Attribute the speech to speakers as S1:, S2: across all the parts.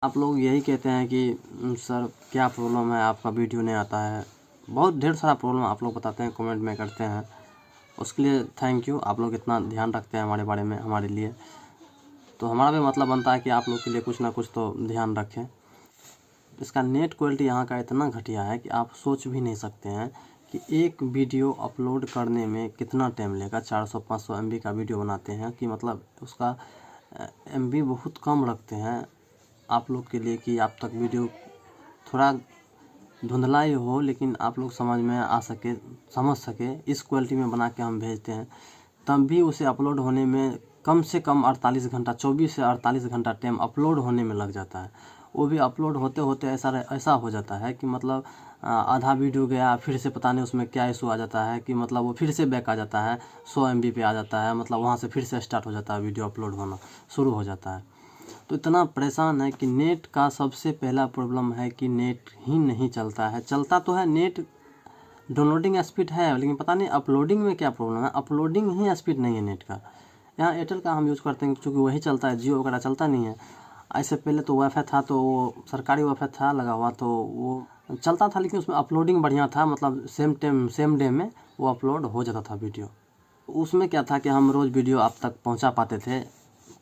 S1: आप लोग यही कहते हैं कि सर क्या प्रॉब्लम है, आपका वीडियो नहीं आता है। बहुत ढेर सारा प्रॉब्लम आप लोग बताते हैं, कमेंट में करते हैं। उसके लिए थैंक यू, आप लोग इतना ध्यान रखते हैं हमारे बारे में, हमारे लिए। तो हमारा भी मतलब बनता है कि आप लोग के लिए कुछ ना कुछ तो ध्यान रखें। इसका नेट क्वालिटी यहाँ का इतना घटिया है कि आप सोच भी नहीं सकते हैं कि एक वीडियो अपलोड करने में कितना टाइम लेगा। 400-500 MB का वीडियो बनाते हैं कि मतलब उसका MB बहुत कम रखते हैं आप लोग के लिए कि आप तक वीडियो थोड़ा धुंधला ही हो लेकिन आप लोग समझ में आ सके, समझ सके, इस क्वालिटी में बना के हम भेजते हैं। तब भी उसे अपलोड होने में कम से कम 48 घंटा, 24 से 48 घंटा टाइम अपलोड होने में लग जाता है। वो भी अपलोड होते होते ऐसा हो जाता है कि मतलब आधा वीडियो गया, फिर से पता नहीं उसमें क्या इशू आ जाता है कि मतलब वो फिर से बैक आ जाता है, 100 MB पे आ जाता है, मतलब वहाँ से फिर से स्टार्ट हो जाता है, वीडियो अपलोड होना शुरू हो जाता है। तो इतना परेशान है कि नेट का सबसे पहला प्रॉब्लम है कि नेट ही नहीं चलता है। चलता तो है नेट, डाउनलोडिंग स्पीड है, लेकिन पता नहीं अपलोडिंग में क्या प्रॉब्लम है। अपलोडिंग ही स्पीड नहीं है नेट का। यहाँ एयरटेल का हम यूज़ करते हैं क्योंकि वही चलता है, जियो वगैरह चलता नहीं है। ऐसे पहले तो वाईफाई था, तो वो सरकारी वाईफाई था लगा हुआ, तो वो चलता था, लेकिन उसमें अपलोडिंग बढ़िया था, मतलब सेम डे में वो अपलोड हो जाता था वीडियो। उसमें क्या था कि हम रोज़ वीडियो आप तक पहुंचा पाते थे।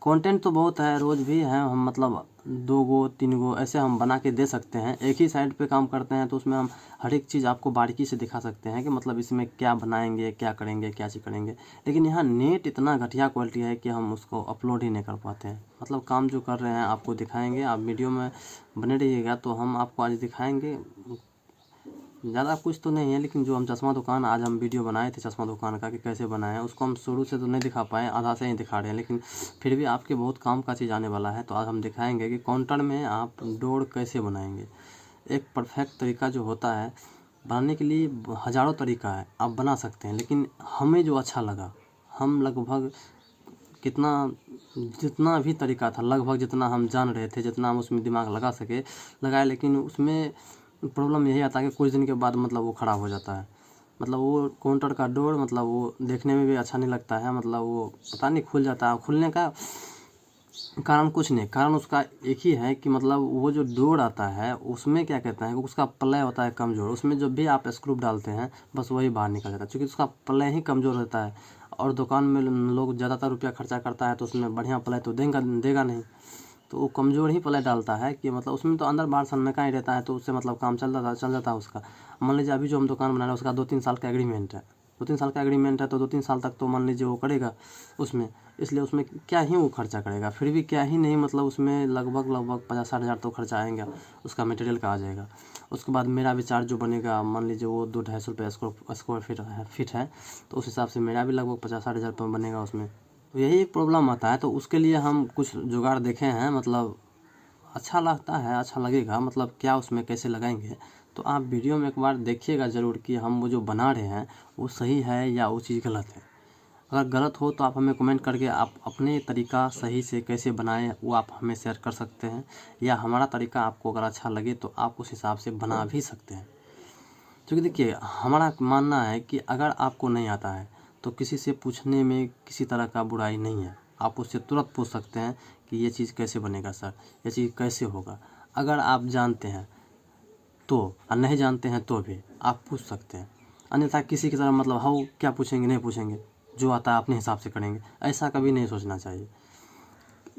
S1: कंटेंट तो बहुत है, रोज़ भी है, हम मतलब 2 गो 3 गो ऐसे हम बना के दे सकते हैं। एक ही साइड पे काम करते हैं तो उसमें हम हर एक चीज़ आपको बारीकी से दिखा सकते हैं कि मतलब इसमें क्या बनाएंगे, क्या करेंगे, क्या चीज़ करेंगे। लेकिन यहाँ नेट इतना घटिया क्वालिटी है कि हम उसको अपलोड ही नहीं कर पाते हैं। मतलब काम जो कर रहे हैं आपको दिखाएंगे, आप वीडियो में बने रहिएगा तो हम आपको आज दिखाएंगे। ज़्यादा कुछ तो नहीं है, लेकिन जो हम चश्मा दुकान आज हम वीडियो बनाए थे चश्मा दुकान का कि कैसे बनाए हैं, उसको हम शुरू से तो नहीं दिखा पाए, आधा से ही दिखा रहे हैं। लेकिन फिर भी आपके बहुत काम का चीज़ आने वाला है, तो आज हम दिखाएंगे कि काउंटर में आप डोर कैसे बनाएंगे। एक परफेक्ट तरीका जो होता है बनाने के लिए, हज़ारों तरीका है, आप बना सकते हैं। लेकिन हमें जो अच्छा लगा, हम लगभग जितना भी तरीका था, लगभग जितना हम जान रहे थे, जितना हम उसमें दिमाग लगा सके लगाए, लेकिन उसमें प्रॉब्लम यही आता है कि कुछ दिन के बाद मतलब वो ख़राब हो जाता है। मतलब वो काउंटर का डोर मतलब वो देखने में भी अच्छा नहीं लगता है, मतलब वो पता नहीं खुल जाता है। खुलने का कारण कुछ नहीं, कारण उसका एक ही है कि मतलब वो जो डोर आता है उसमें क्या कहते हैं कि उसका प्ले होता है कमज़ोर। उसमें जब भी आप स्क्रू डालते हैं बस वही बाहर निकल जाता है, क्योंकि उसका प्ले ही कमज़ोर रहता है। और दुकान में लोग ज़्यादातर रुपया खर्चा करता है तो उसमें बढ़िया प्ले तो देगा नहीं, तो वो कमज़ोर ही प्ले डालता है कि मतलब उसमें तो अंदर बाहर सनमाइका ही रहता है, तो उससे मतलब काम चल जाता है उसका। मान लीजिए अभी जो हम दुकान बना रहे हैं उसका 2-3 साल का एग्रीमेंट है, 2-3 साल का एग्रीमेंट है, तो 2-3 साल तक तो मान लीजिए वो करेगा उसमें। इसलिए उसमें क्या ही वो खर्चा करेगा, फिर भी क्या ही नहीं, मतलब उसमें लगभग 50-60 हज़ार तो खर्चा आएगा, उसका मटेरियल का आ जाएगा। उसके बाद मेरा भी चार्ज जो बनेगा, मान लीजिए वो 200-250 रुपये स्क्वायर फीट है, तो उस हिसाब से मेरा भी लगभग 50-60 हज़ार रुपये बनेगा उसमें। तो यही एक प्रॉब्लम आता है, तो उसके लिए हम कुछ जुगाड़ देखे हैं। मतलब अच्छा लगता है, अच्छा लगेगा, मतलब क्या उसमें कैसे लगाएंगे, तो आप वीडियो में एक बार देखिएगा ज़रूर कि हम वो जो बना रहे हैं वो सही है या वो चीज़ गलत है। अगर गलत हो तो आप हमें कमेंट करके आप अपने तरीका सही से कैसे बनाएं वो आप हमें शेयर कर सकते हैं, या हमारा तरीका आपको अगर अच्छा लगे तो आप उस हिसाब से बना भी सकते हैं। क्योंकि देखिए हमारा मानना है कि अगर आपको नहीं आता है तो किसी से पूछने में किसी तरह का बुराई नहीं है। आप उससे तुरंत पूछ सकते हैं कि ये चीज़ कैसे बनेगा सर, ये चीज़ कैसे होगा। अगर आप जानते हैं तो, और नहीं जानते हैं तो भी आप पूछ सकते हैं। अन्यथा किसी की तरह मतलब हाउ क्या पूछेंगे, नहीं पूछेंगे, जो आता है अपने हिसाब से करेंगे, ऐसा कभी नहीं सोचना चाहिए।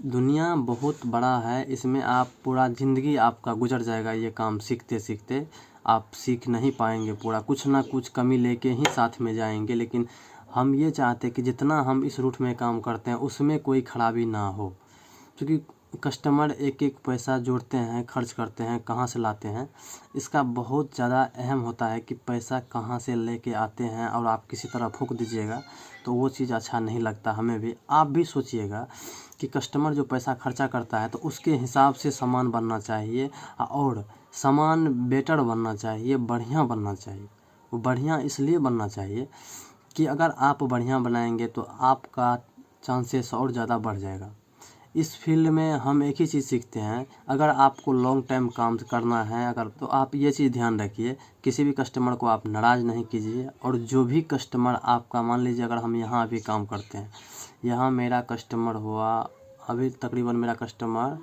S1: दुनिया बहुत बड़ा है, इसमें आप पूरा ज़िंदगी आपका गुजर जाएगा ये काम सीखते सीखते। आप सीख नहीं पाएंगे पूरा, कुछ ना कुछ कमी लेके ही साथ में जाएंगे। लेकिन हम ये चाहते कि जितना हम इस रूट में काम करते हैं उसमें कोई खराबी ना हो, क्योंकि कस्टमर एक एक पैसा जोड़ते हैं, खर्च करते हैं, कहाँ से लाते हैं, इसका बहुत ज़्यादा अहम होता है कि पैसा कहाँ से लेके आते हैं। और आप किसी तरह फूंक दीजिएगा तो वो चीज़ अच्छा नहीं लगता हमें भी। आप भी सोचिएगा कि कस्टमर जो पैसा खर्चा करता है तो उसके हिसाब से सामान बनना चाहिए, और सामान बेटर बनना चाहिए, बढ़िया बनना चाहिए। वो बढ़िया इसलिए बनना चाहिए कि अगर आप बढ़िया बनाएंगे तो आपका चांसेस और ज़्यादा बढ़ जाएगा। इस फील्ड में हम एक ही चीज़ सीखते हैं, अगर आपको लॉन्ग टाइम काम करना है अगर, तो आप ये चीज़ ध्यान रखिए, किसी भी कस्टमर को आप नाराज़ नहीं कीजिए। और जो भी कस्टमर आपका, मान लीजिए अगर हम यहाँ अभी काम करते हैं, यहाँ मेरा कस्टमर हुआ अभी तकरीबन मेरा कस्टमर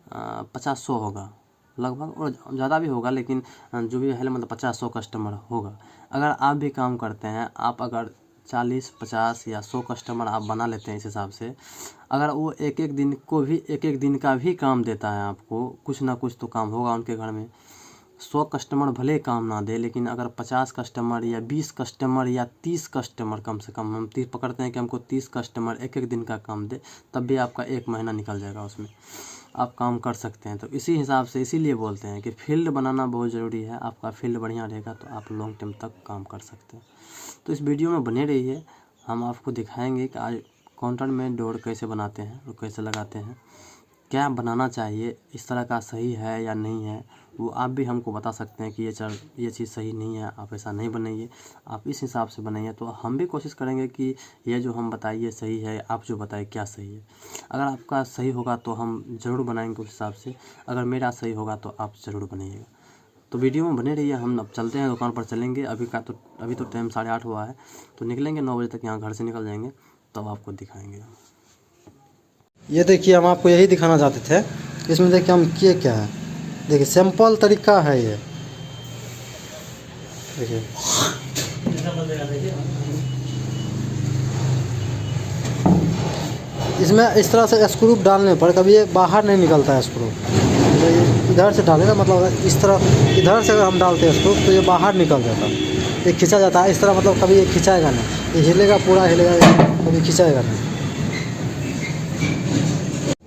S1: 50-100 होगा लगभग, और ज़्यादा भी होगा, लेकिन जो भी है मतलब 50-100 कस्टमर होगा। अगर आप भी काम करते हैं, आप अगर 40-50 या 100 कस्टमर आप बना लेते हैं इस हिसाब से, अगर वो एक एक दिन का भी काम देता है आपको, कुछ ना कुछ तो काम होगा उनके घर में। 100 कस्टमर भले काम ना दे, लेकिन अगर 50 कस्टमर या 20 कस्टमर या 30 कस्टमर, कम से कम हम 30 पकड़ते हैं कि हमको 30 कस्टमर एक एक दिन का काम दे, तब भी आपका 1 महीना निकल जाएगा, उसमें आप काम कर सकते हैं। तो इसी हिसाब से इसीलिए बोलते हैं कि फील्ड बनाना बहुत ज़रूरी है। आपका फील्ड बढ़िया रहेगा तो आप लॉन्ग टाइम तक काम कर सकते हैं। तो इस वीडियो में बने रहिए, हम आपको दिखाएंगे कि आज काउंटर में डोर कैसे बनाते हैं और कैसे लगाते हैं, क्या बनाना चाहिए, इस तरह का सही है या नहीं है, वो आप भी हमको बता सकते हैं कि ये चीज़ सही नहीं है, आप ऐसा नहीं बनाइए, आप इस हिसाब से बनाइए। तो हम भी कोशिश करेंगे कि ये जो हम बताइए सही है, आप जो बताइए क्या सही है। अगर आपका सही होगा तो हम ज़रूर बनाएंगे उस हिसाब से, अगर मेरा सही होगा तो आप ज़रूर बनाइएगा। तो वीडियो में बने रहिए, हम अब चलते हैं दुकान पर चलेंगे। अभी तो टाइम 8:30 हुआ है, तो निकलेंगे 9 बजे तक, यहाँ घर से निकल जाएंगे, तब आपको दिखाएंगे।
S2: ये देखिए, हम आपको यही दिखाना चाहते थे। इसमें देखिए हम किए क्या है, देखिए सिंपल तरीका है ये। देखिए इसमें इस तरह से स्क्रू डालने पर कभी ये बाहर नहीं निकलता है स्क्रू। तो ये इधर से डालेगा, मतलब इस तरह इधर से अगर हम डालते हैं स्क्रू तो ये बाहर निकल जाता है, ये खींचा जाता है इस तरह, मतलब कभी ये खिंचाएगा नहीं, ये हिलेगा, पूरा हिलेगा, कभी खिंचाएगा नहीं।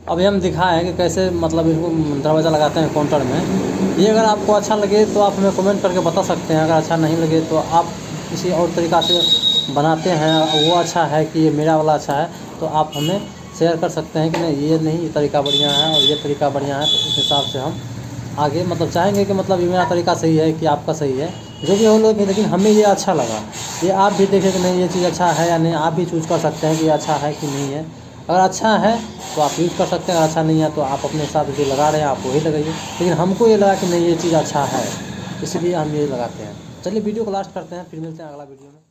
S2: अभी हम दिखाएं कि कैसे मतलब इसको दरवाज़ा लगाते हैं काउंटर में। ये अगर आपको अच्छा लगे तो आप हमें कमेंट करके बता सकते हैं, अगर अच्छा नहीं लगे तो आप किसी और तरीक़ा से बनाते हैं, वो अच्छा है कि ये मेरा वाला अच्छा है, तो आप हमें शेयर कर सकते हैं कि नहीं ये तरीका बढ़िया है और ये तरीका बढ़िया है। तो उस हिसाब से हम आगे मतलब चाहेंगे कि मतलब ये मेरा तरीका सही है कि आपका सही है, जो भी हो लोग, लेकिन हमें ये अच्छा लगा। ये आप भी देखें कि नहीं ये चीज़ अच्छा है या नहीं, आप भी चूज़ कर सकते हैं कि अच्छा है कि नहीं है। अगर अच्छा है तो आप यूज़ कर सकते हैं, अगर अच्छा नहीं है तो आप अपने हिसाब से जो लगा रहे हैं आप वही लगाइए। लेकिन हमको ये लगा कि नहीं ये चीज़ अच्छा है, इसलिए हम ये लगाते हैं। चलिए वीडियो को लास्ट करते हैं, फिर मिलते हैं अगला वीडियो में।